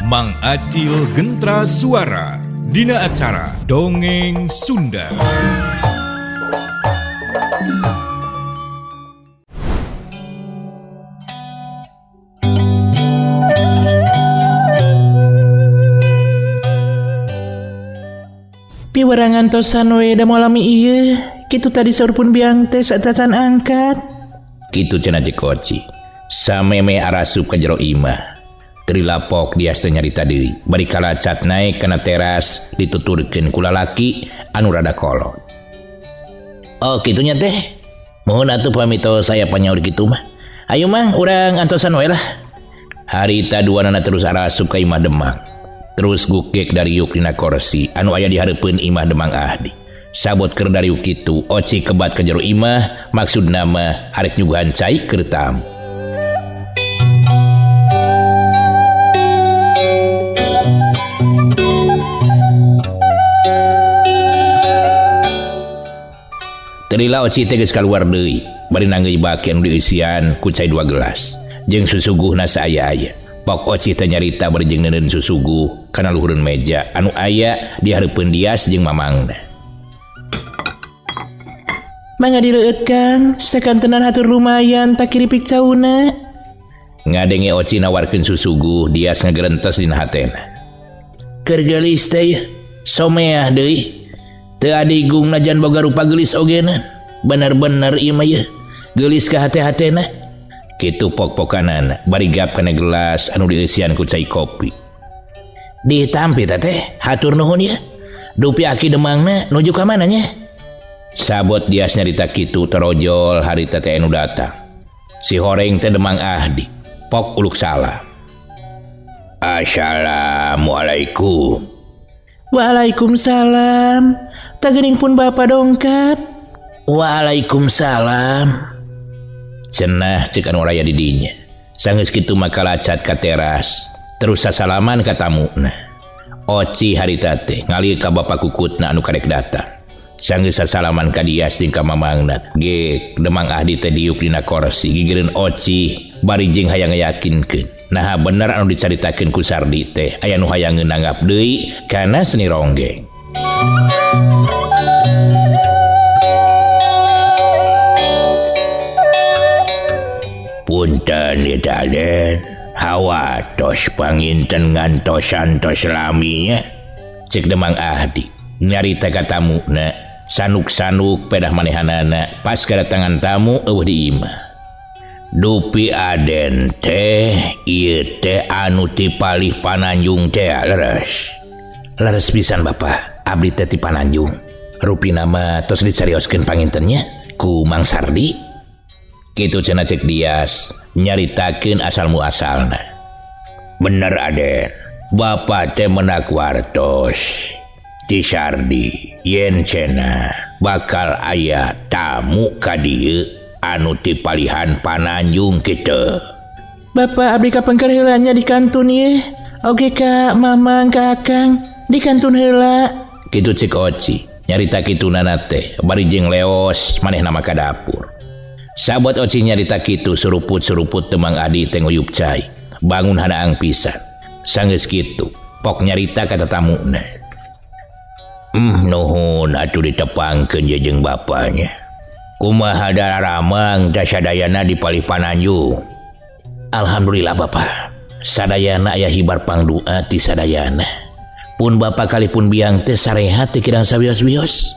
Mang Acil Gentra Suara dina acara Dongeng Sunda. Piwarangan tosan we da molami ieu, kitu tadi saur pun biang teh satacan angkat. Kitu cenah Cik Oci. Sameme arasup ka jero imah. Trilapok dias teh nyarita deui. Bari kalacat naik kana teras dituturkeun ku lalaki anu rada kolot. Oh kitunya teh. Mohon atuh pamito saya panyaur kitu mah. Ayo mang urang antosan we lah. Harita duanana terus arasup ka imah Demang. Terus gukek dari yuk dina kursi anu aya di hareupeun imah Demang Ahdi. Sabot keur dari yuk kitu Oci kebat ka jero imah maksudna mah arek nyuguhan cai keur tamu. Terila Oci teh geus kaluar deui bari nanggeuy bake anu dieusian ku cai 2 gelas jeung susuguhna saaya-aya. Pok Oci teh nyarita bari jeung neureun susuguh kana luhureun meja anu aya di hareupeun Dias jeung mamangna. Mangga dileueut Kang, sakantenan hatur lumayan tak kiripik cauna. Ngadenge Oci nawarkeun susuguh, Dias ngagerentes dina hatena. Keur geulis teh someah deui. Teu adigung najan boga rupa geulis ogenan. Bener-bener ieu mah ye. Geulis ka hate-hatena. Kitu pok-pokanana bari gap kana gelas anu dieusian ku cai kopi. Ditampi teh hatur nuhun ya. Dupi aki Demangna nuju ka mana nya? Sabot Dias nyarita kitu terojol harita teh anu datang. Si horeng teh Demang Ahdi. Pok uluk salam. Assalamualaikum. Waalaikumsalam. Tageuning pun Bapak dongkap. Waalaikumsalam. Cenah cek anu raya di dinya. Sanggeus kitu maka lacat ka teras. Terus sasalaman ka tamuna. Oci harita teh ngalih ka bapa kukutna anu karek datang. Sanggeus sasalaman ka Dias jeung ka mamangna. Ge Demang Ahdi teh diuk dina kursi gigireun Oci bari jeung hayang ngayakinkeun. Nah bener anu dicaritakeun ku Sardi teh aya nu hayang nganggap deui kana seni ronggeng. Punten ya Daden, hawa tos panginten ngantosan tos laminya. Cek Demang Ahdi, nyarita ka tamuna, sanuk-sanuk pedah manehanana pas kedatangan tamu eueuh di imah. Dupi Aden teh, ieu teh anu ti palih Pananjung teh leres. Leres pisan Bapak, abdi teh ti Pananjung. Rupina mah tos dicarioskeun pangintennya ku Mang Sardi. Kitu cenah cek Dias nyaritakeun asal muasalna. Bener Aden, Bapak teh menak wartos ti Sardi yen cenah bakal aya tamu ka dieu anu ti palihan Pananjung kitu. Bapak abdi kapengker heulanya di kantun ieu. Oge ka Mamang ka Akang di kantun heula. Kitu cek Oci nyarita kitunana teh bari jeung leos manehna ka dapur. Sabot Oci nyarita kitu suruput-suruput Demang Ahdi teh nguyup cai. Bangun hanaang pisan. Sanggeus kitu, pok nyarita ka tatamuna. Nuhun atuh ditepangkeun je jeung bapanya. Kumaha dararamang da sadayana di palih Pananjung. Alhamdulillah Bapak. Sadayana aya hibar pangdoa ti sadayana. Pun Bapak kalipun biang teh sarehat teh kirang sawios-wios.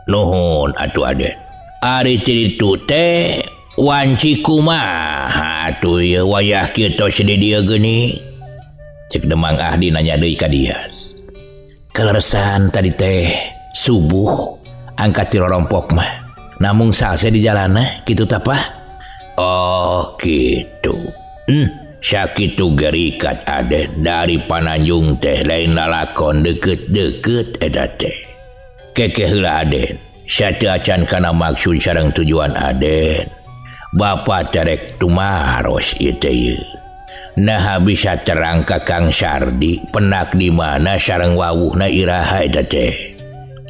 Nuhun atuh Aden. Ari tiditu teh wanci kumaha atuh ieu wayah kieu tos di dieu geuni. Cek Demang Ahdi nanya deui ka Dias. Kaleresan tadi teh subuh angkat ti rorompok mah. Namung salse di jalanna kitu tah Pah. Oh kitu. Sakitu gerikat Aden dari Pananjung teh lain lalakon deukeut-deukeut eta teh. Kekeh heula Aden. Sateu acan kana maksud sareng tujuan Aden. Bapak terek tumaros ieu teh ieu. Nah bisa terang ka Kang Sardi penak di mana sareng wawuhna iraha eta teh.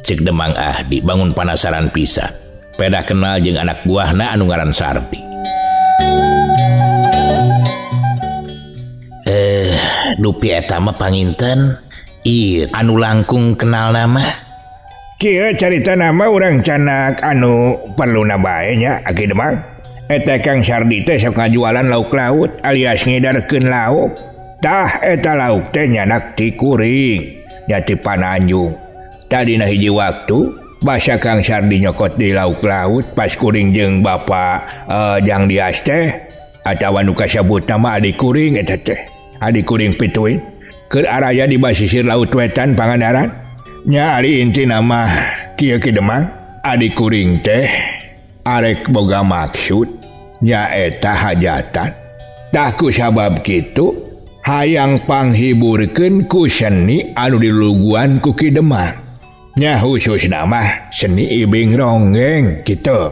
Cek Demang Ahdi bangun penasaran pisan. Pedah kenal jeung anak buahna anu ngaran Sardi. dupi eta mah panginten ieu anu langkung kenal nama. Kieu carita nama urang canak anu perluna bae nya aki Demang. Eta Kang Sardi teh sok ngajualan lauk laut alias ngedarkeun lauk. Tah eta lauk teh nyanak ti kuring nya ti Pananjung. Tadina hiji waktu basa Kang Sardi nyokot di lauk laut pas kuring jeung bapa Jang Dias teh atawa nu kasebut nama adik kuring eta teh. Adik kuring pituin keur araya di basisir laut wetan Pangandaran. Nya ari inti nama kieu Ki Demang adik kuring teh arek boga maksud nya eta hajatan. Tah ku sabab kitu hayang panghiburkeun ku seni anu diluluguan ku Ki Demang. Nya khususna mah seni ibing ronggeng kitu.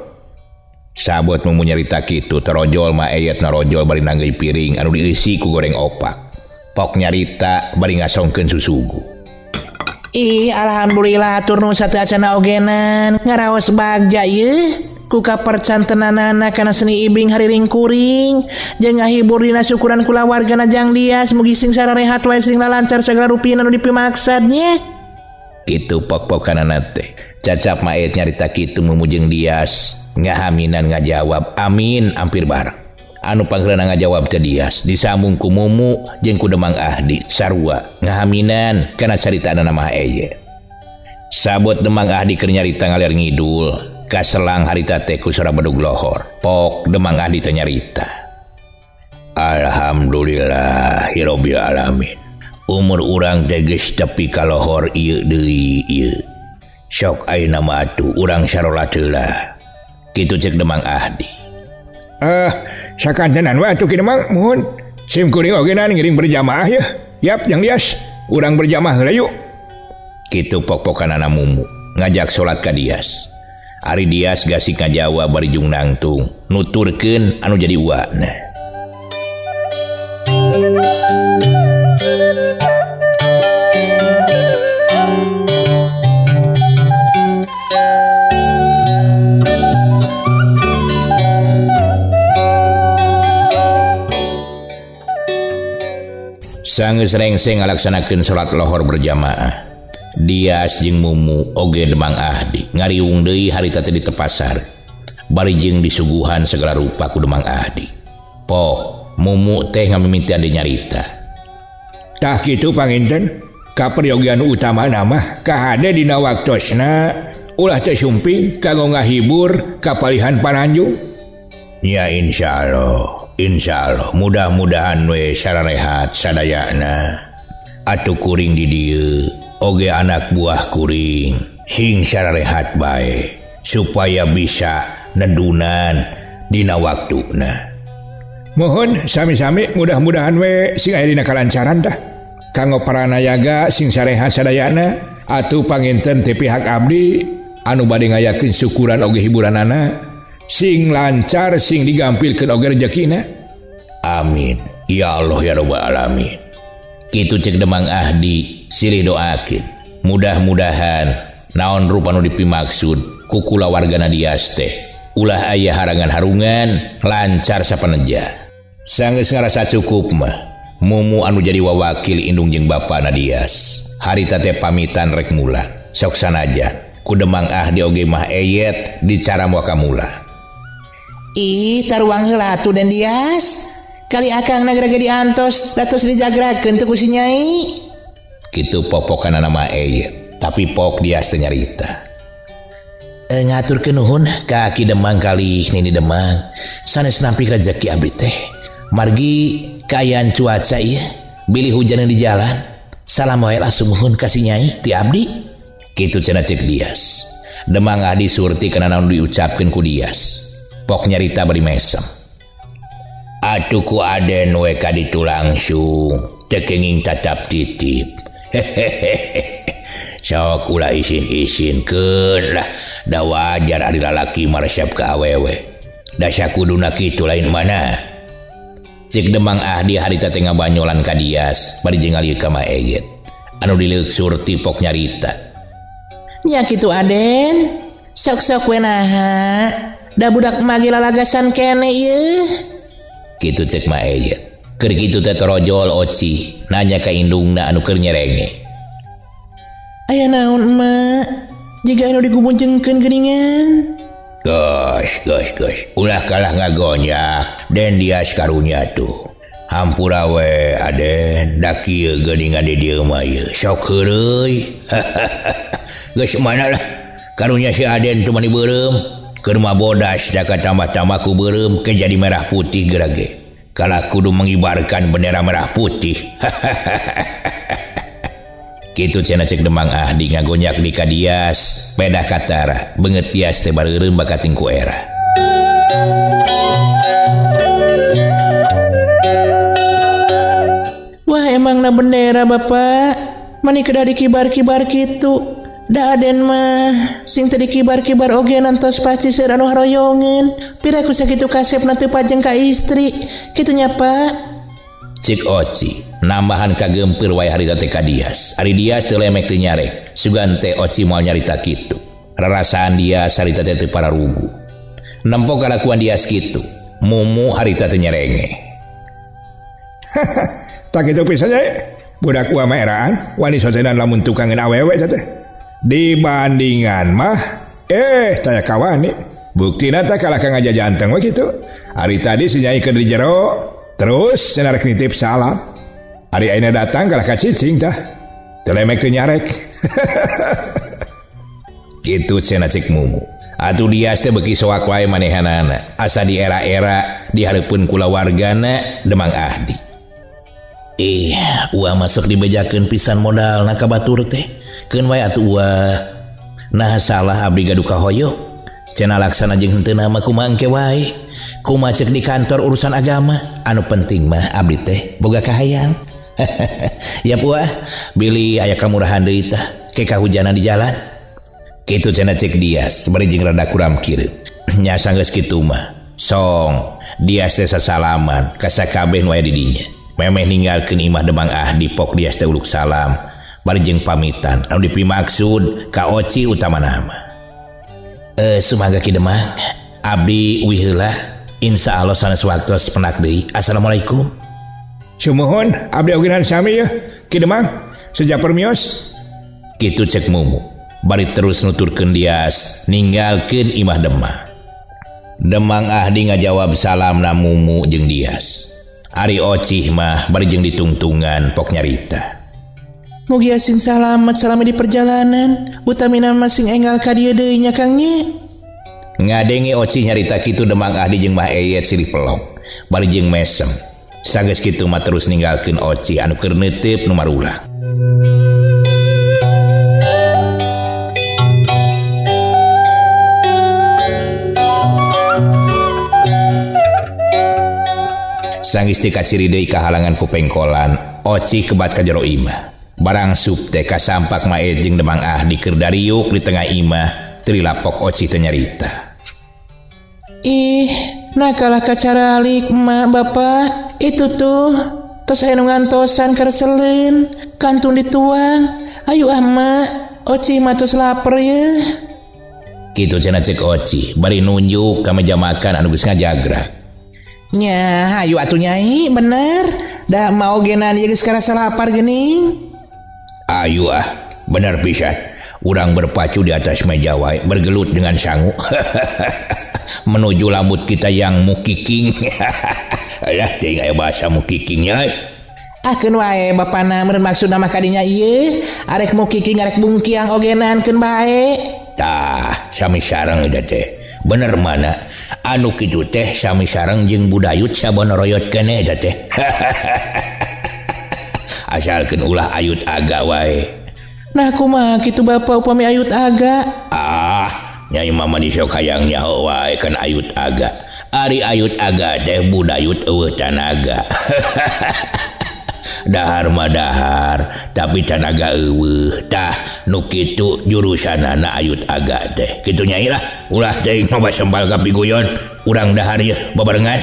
Sabot mau nyarita kitu terojol mah eyet narojol bari nanggeuy piring anu diisi ku goreng opak. Pok nyarita bari ngasongkeun susugu. Alhamdulillah atur nu sateacana ogenan ngaraos bagja ieu ku kapercantenanana kana seni ibing hariring kuring jeung ngahibur dina syukuran kula wargana Jang Dias mugi sing sararehat wae sing lancar sagala rupina anu dipimaksadnya. Kitu pok-pokanana teh cacap maet nyarita kitu mumujeng Dias ngahaminan ngajawab amin hampir bareng. Anu panggeulana ngajawab teh Dias disambung ku Mumu jeung ku Demang Ahdi sarua ngahaminan kana caritana mah eye. Sabot Demang Ahdi keur nyarita ngalir ngidul kaselang harita teh ku sora bedug lohor. Pok Demang Ahdi teh nyarita. Alhamdulillahirabbil alamin. Umur urang teh geus tepi ka lohor ieu deui ieu. Sok ayeuna mah atuh urang sarolat heula. Kitu cek Demang Ahdi. Sakantenan wae atuh Ki Demang muhun. Sim kuring ogenan ngiring berjamaah ya. Yap Jang Dias, urang berjamaah heula yuk. Kitu pok-pokanana Mumu ngajak salat ka Dias. Ari Dias gasik ngajawab bari jung nangtung nuturkeun anu jadi uwana. Sanggeus rengseng ngalaksanakeun salat lohor berjamaah. Dias jeung Mumu oge Demang Ahdi ngariung deui harita teh di tepasar. Bari jeung disuguhan segala rupa ku Demang Ahdi. Pok Mumu teh ngamimitian di nyarita. Tah kitu panginten kaperyogian utama mah kahade dina waktosna ulah teh sumping kanggo ngahibur kapalihan Pananjung. Ya insyaallah mudah-mudahan we sararehat sadayana. Atuh kuring di dieu oge anak buah kuring sing sararehat bae supaya bisa nedunan dina waktuna. Mohon sami-sami mudah-mudahan we sing aya dina kalancaran tah kanggo paranayaga sing sarehat sadayana. Atuh panginten ti pihak abdi anu bade ngayakeun syukuran oge hiburanana sing lancar sing digampilkeun oge rezekina. Amin ya Allah ya rabbal alamin. Kitu cek Demang Ahdi silih doakeun mudah-mudahan naon rupa nu dipimaksud ku kula wargana Dias teh ulah aya harangan harungan lancar sapaneja. Sanggeus ngarasa cukup mah Mumu anu jadi wawakil indung jeung bapana Dias harita teh pamitan rek mulang. Sok sanajan ku Demang Ahdi oge mah eyet dicara moal ka mulang. Taruang heula atuh Den Dias. Kali akang nagraga diantos datos dijagrakeun teu ku si Nyai. Kitu popokanana mah eye, tapi Pok Dias teh nyarita. Ngaturkeun nuhun ka Ki Demang kali Nini Demang. Sanes nampi rezeki abdi teh. Margi kaayaan cuaca ieu, bilih hujan di jalan. Salam wae sumuhun ka si Nyai ti abdi. Kitu cenah cek Dias. Demang Ahdi surti kana naon diucapkeun ku Dias. Pok nyarita bari mesem. Atuh ku aden we ka ditu langsung teu kenging tatap titip. Sok ulah isin-isinkeun lah. Da wajar ari lalaki maresep ka awewe. Da sakuduna kitu lain mana. Cik Demang Ahdi harita teh ngabanyolan ka Dias bari jeung ngalieu ka Maeyet. Anu dileuk surti Pok nyarita. Nya kitu aden. Sok-sok we naha. Da budak magi lalagasan kene ieu. Kitu cek Maeyet. Keur kitu teh torojol Oci nanya ka indungna anu keur nyerenge. Aya naon emak? Jika anu digubunjengkeun geuningan. Gosh, ulah kalah ngagonyak den dia karunya tuh. Hampura we Aden da kieu geuningan di dieu mah ye. Sok heureuy. Geus mana lah karunya si Aden teu mani beureum. Keur mah bodas da tambah-tambah ku beureum ke jadi merah putih gerage. Kalah kudu mengibarkan bendera merah putih. Kitu cenah cek Demang Ahdi ngagonyak di kadias pedah katara beungeut tias teh bareureum bakating ku era. Wah emangna bendera bapak, mani kedah dikibar-kibar kitu. Da Aden mah sing teu dikibar-kibar oge nantos pasti seueur anu haroyongeun. Piraku sakitu kasepna teu pajeng ka istri. Kitu nya Pak. Cik Oci nambahan kagempeur wae harita teh kadias. Ari Dias teu lemek teu nyarek. Sugan teh Oci moal nyarita kitu. Rarasaan Dias harita teh teu pararugu. Nempo kalakuan Dias kitu. Mumu harita teu nyerenge. Tak kitu pisan ya. Budak ku mah eraan wani sotenan lamun tukangeun awewe teh. Dibandingan mah taya kawan nih buktina tak kalah kang aja janteng wah gitu. Hari tadi si Nyai keur di jero terus senarek nitip salam. Hari ayeuna datang kalah ka cicing tah teu lemek teu nyarek. Kitu cenah cek Mumu. Atuh Dias teh beuki soak wae manehanana asa di era-era dihareupeun kulawargana Demang Ahdi. Ulah masuk dibejakeun pisan modalna ka batur teh. Keun wae atuh ulah. Nah salah abdi gaduh ka hoyo. Cenah laksana jeung henteu mah kumaha engke wae. Kumaha cek di kantor urusan agama. Anu penting mah abdi teh boga kahayang. Ya puah, bili aya kamurahan deui tah ke kahujanan di jalan. Kitu cenah cek Dias bari jeung rada kuram kieu. Nya sanggeus kitu mah. Song Dias teh sasalaman ka sakabeh nu aya di dinya. Memeh ninggalkeun imah Demang Ahdi pok Dias teh uluk salam. Bari jeung pamitan anu dipimaksud ka Oci utama nama. Sumaga Ki Demang, abdi uwi heula. Insyaallah sanes waktos penak deui. Assalamualaikum. Sumuhun, abdi ogenan sami ya Ki Demang. Sejak permios. Kitu cek Mumu. Bari terus nuturkeun Dias ninggalkeun imah Demang. Demang Ahdi ngajawab salamna Mumu jeung Dias. Ari Oci mah bari jeung ditungtungan pok nyarita. Mugi asing salamet salami di perjalanan. Utamina masing enggal ka dieu deui nya Kang Nye. Ngadenge Oci nyarita kitu Demang Ahdi jeung Mbah Eyet silih pelong. Bari jeung mesem. Sanggeus kitu mah terus ninggalkeun Oci anu keur neuteup nu marulah. Sanggis ti kaciri deui kahalangan ku pengkolan, Oci kebat ka jero imah. Barang sup teh kasampak Maed jeung Demang Ahdi keur dariuk di tengah imah, teu lapok Oci teh nyarita. Nah kalah kacaralik emak bapak. Itu tuh tos aya nu ngantosan kareseleun, kantun dituang. Ayo mak, Oci mah tos laper ye. Kitu cenah cek Oci, bari nunjuk ka meja makan anu geus ngajagrak. Nya, ayo atuh Nyai, bener. Da mau genan ieu geus karasa lapar geuning. Ayo benar pisan. Urang berpacu di atas meja wae bergelut dengan sangu. Menuju lambut kita yang mukiking. Alah teh aya bahasa mukikingnya. Keun wae bapana meureun maksudna mah kadinya ieu, arek mukiking arek bungkiang ogenan keun bae. Tah, sami sareng eta teh. Bener mana? Anu kitu teh sami sareng jeung budayut sabonorojot keneh eta teh. Asalkeun ulah ayut aga wae. Nah kumaha kitu bapak upami ayut aga? Nyai mama di sok hayang nyaho wae kan ayut aga. Ari ayut aga teh budayut eueuh tanaga. Dahar mah dahar, tapi tanaga eueuh. Tah nu kitu jurusanana ayut aga teh. Kitu Nyai lah. Ulah teuing mah sembal kapiguyon. Urang dahar ye babarengan.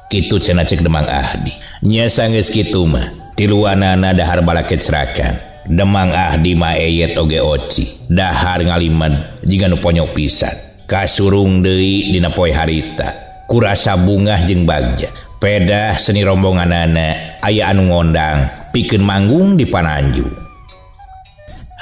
Kitu cenah cek Demang Ahdi. Nya sanggeus kitu mah. Tiluanana dahar balaket serakan. Demang Ahdi mah Eyet oge Oci. Dahar ngalimed jiga nu ponyok pisan. Kasurung deui dina poe harita. Kurasa bungah jeung bagja. pedah seni rombongan anak aya anu ngondang pikeun manggung di Pananju.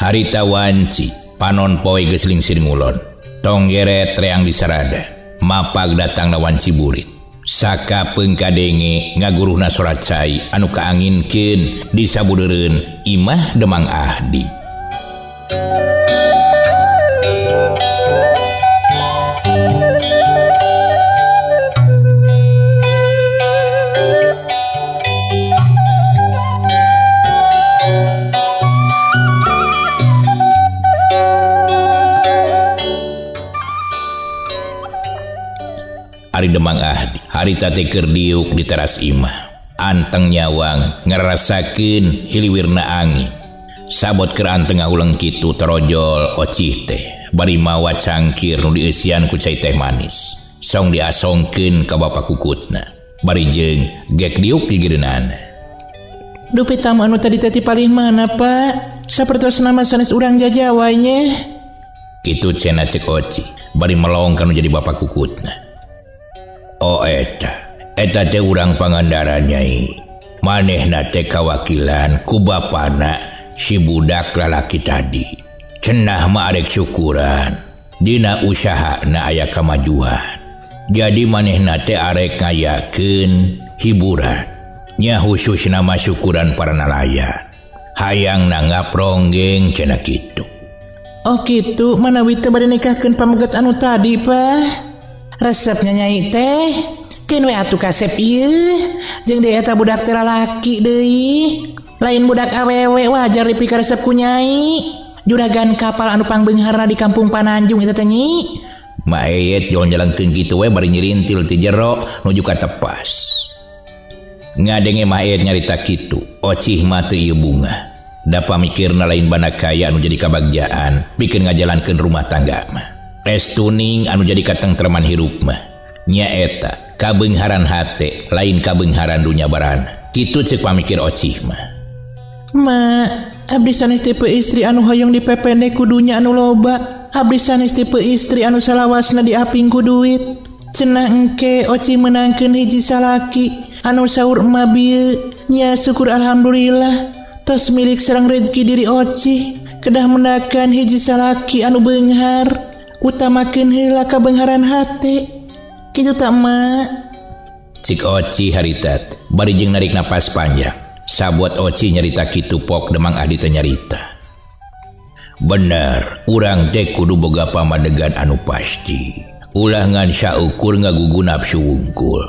Harita wanci panon poe geus lingsir ngulon tong geret reang di sarada mapag datang lawan ciburit saka pengkadenge ngaguruhna sorat cai anu kaanginkeun di sabudeureun Imah Demang Ahdi. Ari Demang Ahdi harita teh keur diuk di teras imah anteng nyawang ngerasakeun hiliwirna angin sabot keur anteng ngaulang kitu terojol ocih teh bari mawa cangkir nu dieusian ku cai teh manis song diasongkeun ka bapa kukutna bari jeung gek diuk di gireunana. Duh pitamu anu tadi tadi paling mana pak sapertos nama sanes urang jajawanya kitu cenah cek oci bari melong kanu jadi bapa kukutna. Oh eta teh urang Pangandaran Nyai. Manehna teh kawakilan ku bapana si budak lalaki tadi. Cenah mah arek syukuran dina usahana aya kamajuan. Jadi manehna teh arek ngayakeun hiburan. Nya khususna mah syukuran para nalayan. Hayang nanggap ronggeng cenah kitu. Oh kitu manawi teh bade nikahkeun pamegat anu tadi pak. Resepnya Nyai teh keun we atuh kasep ieu jeung deui eta budak teh lalaki deui lain budak awewe wajar dipika resep ku Nyai juragan kapal anu pangbeungharna di kampung Pananjung eta teh Nyi. Maet jalan-jalankeun kitu we bari nyirintil ti jero nuju ka tepas. Ngadenge maet nyarita kitu ocih mah teu ieu bunga da pamikirna lain bana kaya anu jadi kabagjaan pikeun ngajalankeun rumah tangga mah. Restuning anu jadi katengtreman hirup mah nyaeta kabeungharan hate lain kabeungharan dunya barana kitu ceuk pamikir ocih mah. Ma abdi sanes tipe istri anu hoyong dipepende ku dunya anu loba abdi sanes tipe istri anu salawasna diaping ku duit cenah engke ocih menangkeun hiji salaki anu saur emma bieu nya syukur alhamdulillah tos milik sareng rezeki diri ocih kedah mendakan hiji salaki anu beunghar utamakeun heula kabeungharan hate kitu tak mak. Cik Oci harita bari jeung narik napas panjang sabuat Oci nyarita kitu pok Demang Ahdi teh nyarita. Bener urang teh kudu boga pamadegan anu pasti ulah ngan saukur ngagugu nafsu wungkul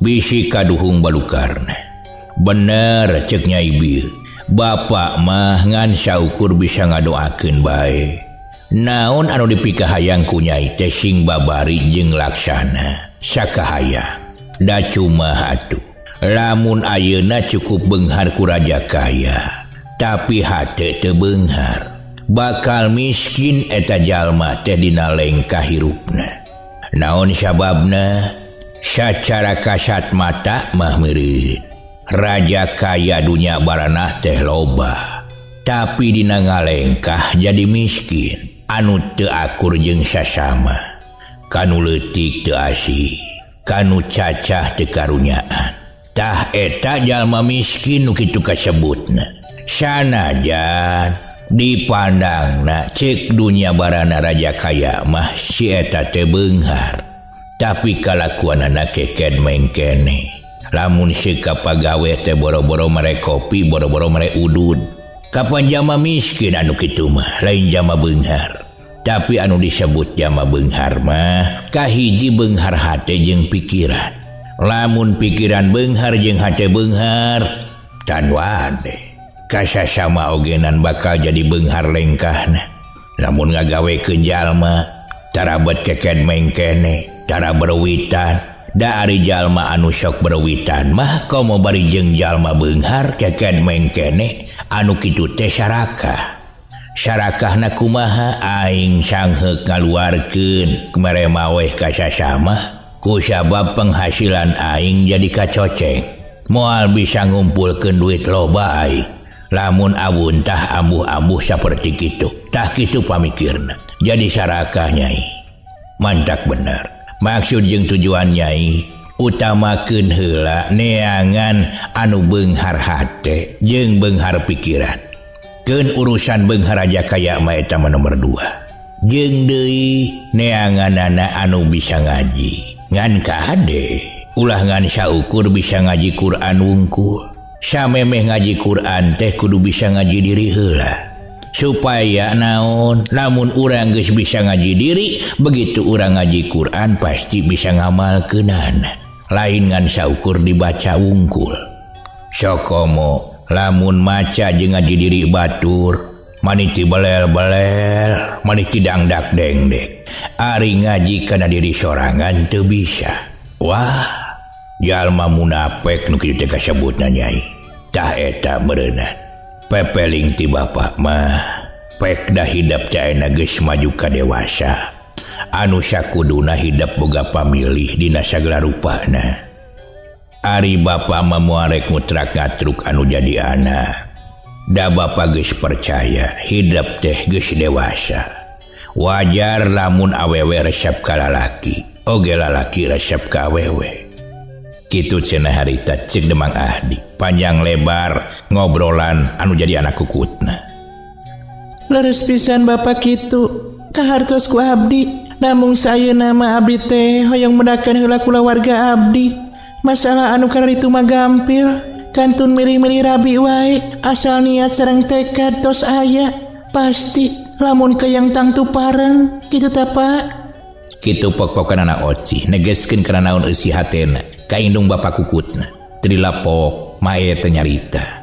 bisi kaduhung balukarna. Bener cek Nyai bieu bapak mah ngan saukur bisa ngadoakeun bae. Naon anu dipika hayang ku Nyai teh sing babari jeung laksana sakahayang da cuma atuh lamun ayeuna cukup beunghar ku raja kaya tapi hate teu beunghar bakal miskin eta jalma teh dina lengkah hirupna. Naon sababna sacara kasat mata mah meureun raja kaya dunya barana teh loba tapi dina ngalengkah jadi miskin anu teu akur jeung sasama kanu leutik teu asih kanu cacah teu karunyaan tah eta jalma miskin nu kitu kasebutna sanajan dipandangna cek dunya barana raja kaya mah si eta teh beunghar tapi kalakuanana keked mengkene lamun sika pagawe teh boro-boro mere kopi boro-boro mere udud kapan jama miskin anu kitu mah lain jama beunghar. Tapi anu disebut jama beunghar mah kahiji beunghar hate jeung pikiran. Lamun pikiran beunghar jeung hate beunghar tan wade kasasama ogenan bakal jadi beunghar lengkahna. Lamun ngagawekeun jalma tarabet keked mengkene tara berwitan da ari jalma anu sok berwitan mah komo bari jeung jalma beunghar keked mengkene anu kitu teh sarakah. Sarakahna kumaha aing sangheuk ngaluarkeun kemere maweh ka sasama ku sabab penghasilan aing jadi kacoceng moal bisa ngumpulkeun duit loba aing lamun abun tah ambuh-ambuh saperti kitu tah kitu pamikirna jadi sarakah Nyai. Mantak bener maksud jeung tujuan Nyai utamakeun heula neangan anu beunghar hate jeung beunghar pikiran. Keun urusan beunghar aja kaya mah eta nomor 2. Jeung deui neanganana anu bisa ngaji. Ngan kade ulah ngan saukur bisa ngaji Quran wungkul. Samemeh ngaji Quran teh kudu bisa ngaji diri heula. Supaya naon lamun urang geus bisa ngaji diri, begitu urang ngaji Quran pasti bisa ngamalkeunana. Lain ngan saukur dibaca wungkul. Sokomo lamun maca jeung ngaji diri batur, maniti belel-belel, maniti dangdak dengdek. Ari ngaji kana diri sorangan teu bisa. Wah, jalma munafik nu kitu teh kasebutna Nyai. Tah eta meureunna. Pepeling ti bapak mah pek dah hidap caena geus maju ka dewasa. Anu sakuduna hidap boga pamilih dina sagala rupana. Ari bapak mah moarek mutrak ngatruk anu jadi anak. Da bapak geus percaya hidap teh geus dewasa. Wajar lamun awewe resep ka lalaki, oge lalaki resep ka awewe. Kitu cenah harita cek Demang Ahdi. Panjang lebar ngobrolan anu jadi anak kukutna. Leres pisan bapak kitu kahartos ku abdi. Namung sayeuna mah abdi teh hoyong medakan heula kulawarga abdi. Masalah anu kana ditu mah gampil. Kantun milih-milih rabi wae. Asal niat sareng tekad tos aya. Pasti lamun kayang tangtu pareng. Kitu tah Pak. Kitu pok-pokan anak Oci. Negeskeun kana naon eusi hatena. Kaindung bapak kukutna. Trilapok mae teh nyarita.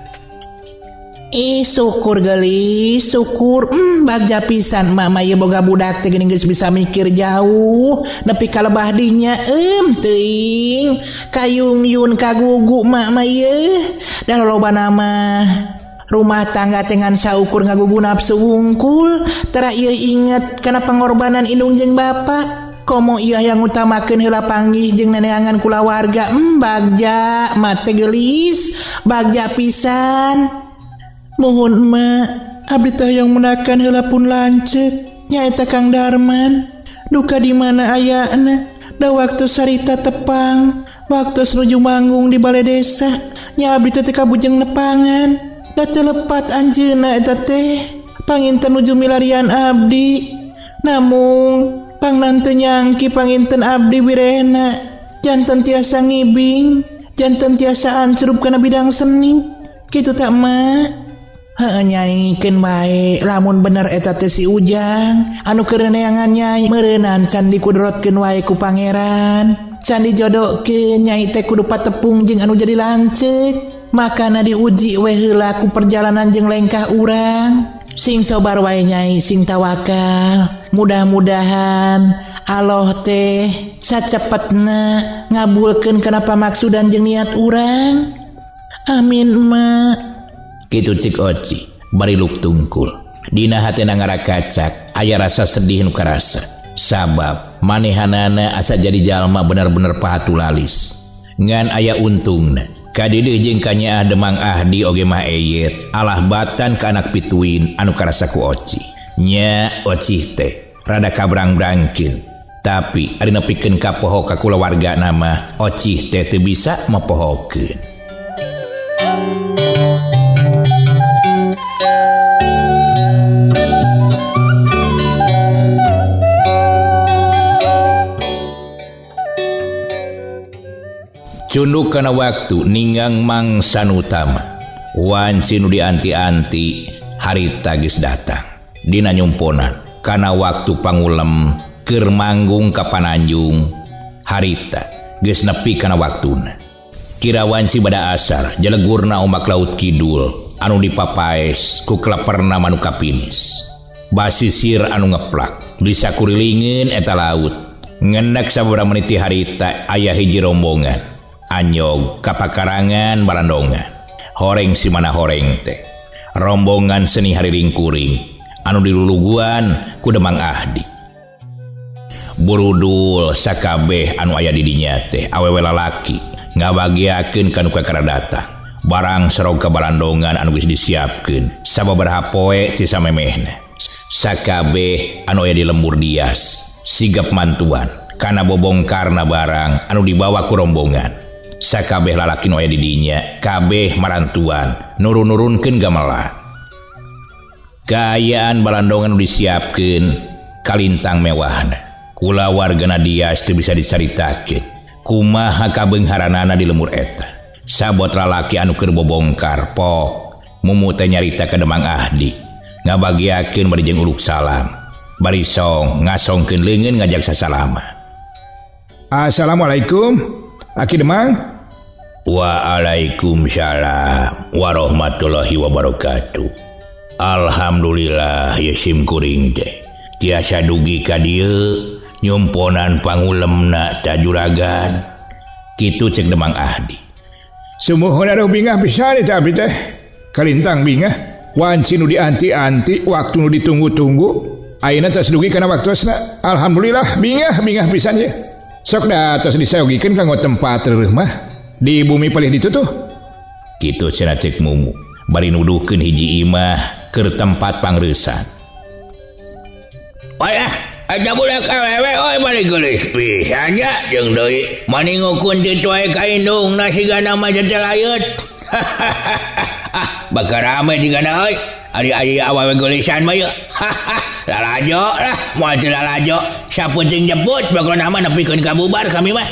Syukur gelis, syukur. Bagja pisan mama ye boga budak teh geuning geus bisa mikir jauh. Nepi ka lebah dinya teuing. Kayung yun kagugu mama ye. Da loba nama rumah tangga dengan saukur ngagugu nafsu wungkul. Tara ieu inget kana pengorbanan indung jeung bapak. Komo iya yang utamakeun heula panggih jeung neneangan kulawarga. Bagja mate gelis, bagja pisan. Mohon mak, abdi teh yang menakan heula pun lanceuk. Nyaeta Kang Darman. Duka di mana ayana? Da waktu sarita tepang, waktu nuju manggung di balai desa. Nya abdi teh kabujeng nepangan. Da telepat anjeunna eta teh. Panginten nuju milarian abdi. Namun pangnanteu nyangki panginten abdi wirena. Janten tiasa ngibing, janten tiasa ancrup kana bidang seni. Kitu tak mak? Nyai keun bae lamun bener eta teh si Ujang anu keur neangan Nyai meureunan can dikudrotkeun wae ku pangeran. Can dijodohkeun Nyai teh kudu patepung jeung anu jadi lanceuk. Makana diuji we heula ku perjalanan jeung lengkah urang. Sing sabar wae Nyai, sing tawakal. Mudah-mudahan Allah teh sacepetna ngabulkeun kana pamaksudan jeung niat urang. Amin mak. Kitu cik Oci bari luk tungkul. Dina hatena ngarakacak aya rasa sedih nu karasa. Sabab manehanana asa jadi jalma bener-bener pahatulalis. Ngan aya untungna. Kadieu jeung kanyaah Demang Ahdi oge mah eyet alah batan ka anak pituin anu karasa ku Oci. Nya Oci teh rada kabrang-brangkeun. Tapi ari nepikeun ka poho ka kulawarga nama Oci teh teu bisa mapohokeun. Cunduk kana waktu ninggang mangsan utama. Wanci nu dianti-anti harita geus datang. Dina nyumponan kana waktu pangulem keur manggung ka Pananjung. Harita geus nepi kana waktuna. Kira wanci bada asar jalegurna ombak laut kidul anu dipapaes ku kleperna manu kapinis. Basisir anu ngeplak disakurilingeun eta laut. Ngendak sababaraha menit harita aya hiji rombongan. Anyog kapakarangan barandongan. Horeng si mana horeng teh. Rombongan seni hariring kuring anu diluluguan ku Demang Ahdi. Burudul sakabeh anu aya di dinya teh awewe lalaki ngabagiakeun kanu kakaradata. Barang serog ka barandongan anu geus disiapkeun sababaraha poe ti samemehna. Sakabeh anu aya di lembur dias sigap mantuan karena bobongkarna barang anu dibawa ku rombongan. Sakabeh lalaki nu aya di dinya kabeh marantuan nurun-nurunkeun gamelan. Kaayaan balandongan nu disiapkeun kalintang mewahna. Kula wargana Dias teu bisa dicaritakeun kumaha kabeungharanana di lemur eta. Sabot lalaki anu keur bobongkar pok mumu teh nyarita ka Demang Ahdi ngabagiakeun bari jeung uluk salam. Bari song ngasongkeun leungeun ngajak sasalama. Assalamualaikum Aki Demang. Waalaikumsalam warahmatullahi wabarakatuh. Alhamdulillah ya sim kuring teh tiasa dugi ka dieu nyumponan pangulemna ta juragan. Kitu cek Demang Ahdi. Sumuhun anu bingah pisan eta abdi teh. Kalintang bingah wanci nu dianti-anti waktu nu ditunggu-tunggu ayeuna tos dugi kana waktosna. Alhamdulillah bingah pisan ye. Sok da tos disaogikeun kanggo tempat reureum mah di bumi palih ditu tuh. Kitu cenah cek mumu bari nuduhkeun hiji imah keur tempat pangreusan. Wayah aja budak awewe oi bari geulis pisan nya jeung deui maningukun teu wae ka indungna sigana mah jajalayeut. Bakal rame digana oi ari awewe geulisan mah yeuh. Lalajo lah moal teu lalajo sapenting jemput bakal nama nepikeun ka bubar kami mah.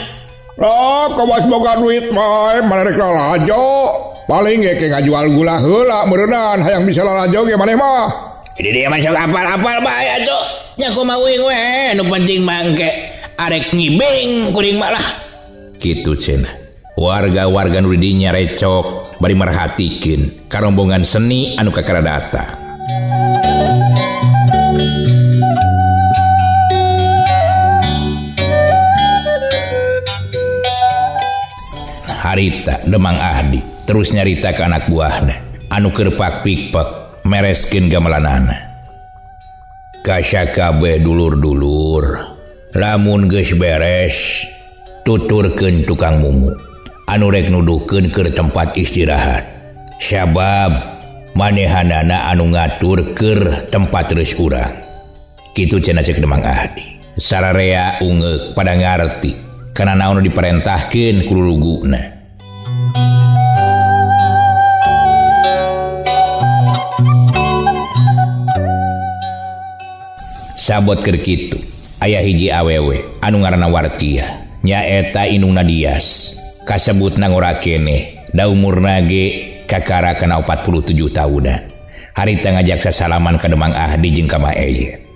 Kawas boga duit mah mana rek lalajo. Paling ge ke ngajual gula heula meureunaan hayang bisa lalajo ge maneh mah. Jadi dia masuk apal-apal bae atuh. Nya kumaha uing we nu penting mah engke arek ngibing kuring mah lah. Kitu cenah. Warga-warga nu di dinya recok bari merhatikeun karombongan seni anu kakaradata. Harita Demang Ahdi terus nyarita ke anak buahna anu keur pakpik-pek mereskeun gamelanana. Kasya kabeh dulur-dulur lamun geus beres tuturkeun tukang mumu anu rek nuduhkeun keur tempat istirahat. Sabab manehanana anu ngatur keur tempat reus urang. Kitu cenah cek Demang Ahdi. Sararea ungeuk pada ngarti kana naon diperintahkeun ku luluguna. Sabot keur kitu aya hiji awewe anu ngaranna Wartia nyaeta indungna Dias kasebutna ngora keneh da umurna ge kakara kana 47 tahunan. Harita ngajak sasalaman ka Demang Ahdi jeung ka Maeye.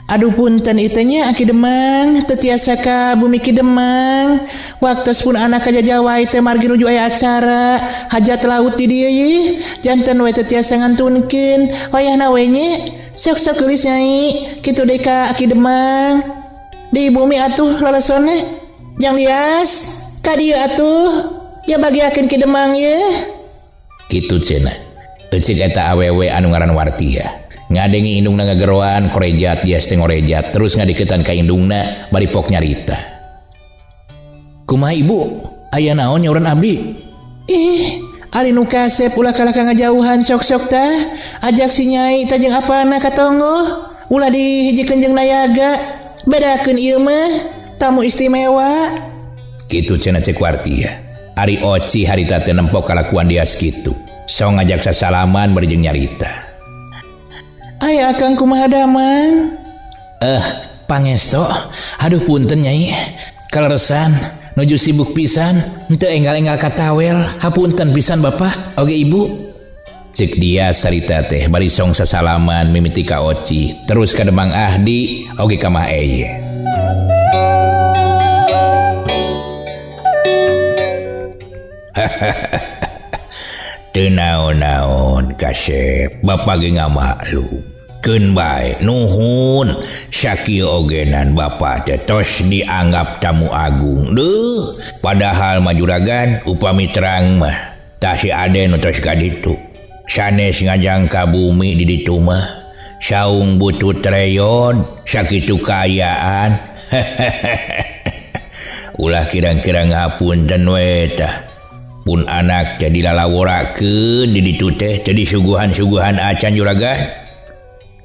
Aduh punten itenya Aki Demang teu tiasa ka bumi Ki Demang. Waktos pun anak ka Jawa teh margi nuju aya acara hajat laut di dieu ye. Janten we teu tiasa ngantunkeun wayahna we nya. Sok-sok geulis nyai kitu deui ka Aki Demang. Di bumi atuh lalesonna Jang Dias ka dieu atuh ya bagiakeun Ki Demang ye. Kitu cenah. Euceuk eta awewe anu ngaran Wartia. Ngadengi indungna ngageroan korejat Dias teh ngorejat terus ngadiketan ka indungna bari pok nyarita. Kumaha ibu? Aya naon nyauran abdi? Ari nu kasep ulah kalah ka ngajauhan sok-sok tah ajak si nyai tah jeung apana katonggo ulah dihijikeun jeung nayaga bedakeun ieu mah tamu istimewa. Kitu cenah cek Wartia. Ari oci harita teh nempok kalakuan Dias kitu. Sok ngajak sasalaman bari jeung nyarita. Aya akang kumaha Damang? Pangesto. Aduh punten nyai. Kaleresan nuju sibuk pisan henteu enggal-enggal katawel. Hapunten pisan Bapak oge Ibu. Cek Dias sarita teh bari song sasalaman mimiti ka oci terus ka Demang Ahdi oge ka Maeye. Teu naon-naon kasep Bapak ge ngamaklum. Keun bae nuhun sakieu ogenan Bapak teh tos dianggap tamu agung. Duh, padahal mah juragan upami terang mah tah si Aden tos ka ditu. Sanes ngajang ka bumi di ditu mah saung butut reyon sakitu kaayaan. Ulah kira-kira ngapunten we tah. Pun anak jadi lalawurakeun di ditu teh jadi suguhan-suguhan acan juragan.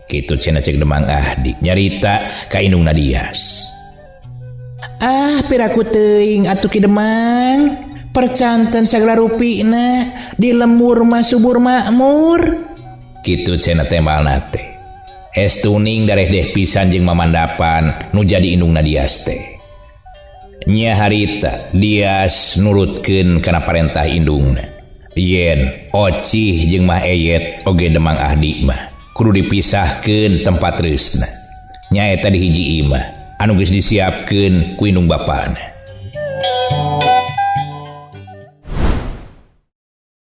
Kitu cenah cek Demang Ahdi nyarita ka indungna Dias. piraku teuing atuh Ki Demang. Percanten sagala rupina di lembur mah subur makmur. Kitu cenah tembal nate. Estuning dareh deh pisan jeung mamandapan nu jadi indungna Dias teh. Nya harita Dias nurutkeun kana parentah indungna. Yen Ocih jeung Mah Eyet oge Demang Ahdi mah kudu dipisahkeun tempat reusna. Nya eta di hiji imah anu geus disiapkeun ku indung bapana.